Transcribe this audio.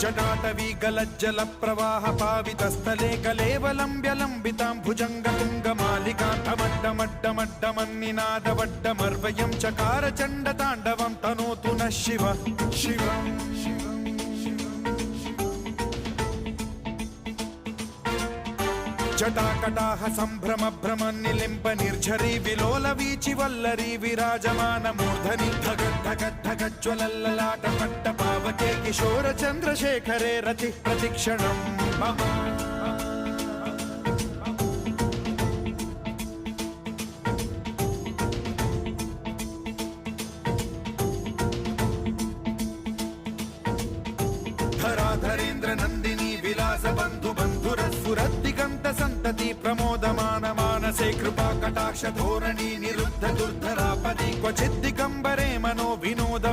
जटाटवी गलज्जल प्रवाह पावितस्थले कलेवलम्ब्यलम्बितां भुजङ्गतुङ्गमालिकान्तमड्डमड्डमड्डमन्निनादवड्डमर्वयं चकार चण्डताण्डवं तनोतु नः शिव शिवम् जटाकटाह सम्भ्रम भ्रम निलिम्ब निर्झरी विलोल वीचि वल्लरी विराजमान मूर्धनि धगद्धगद्धगज्ज्वलल्ललाट पट्ट पावके किशोर चन्द्रशेखरे रति प्रतिक्षणम् मम धराधरेन्द्र नन्दिनी विलास बन्धु बन्धुरस्फुरद्दिगन्त सन्तति प्रमोदमान मानसे कृपा कटाक्ष धोरणी निरुद्ध दुर्धरापदि क्वचिद्दिगम्बरे मनो विनोद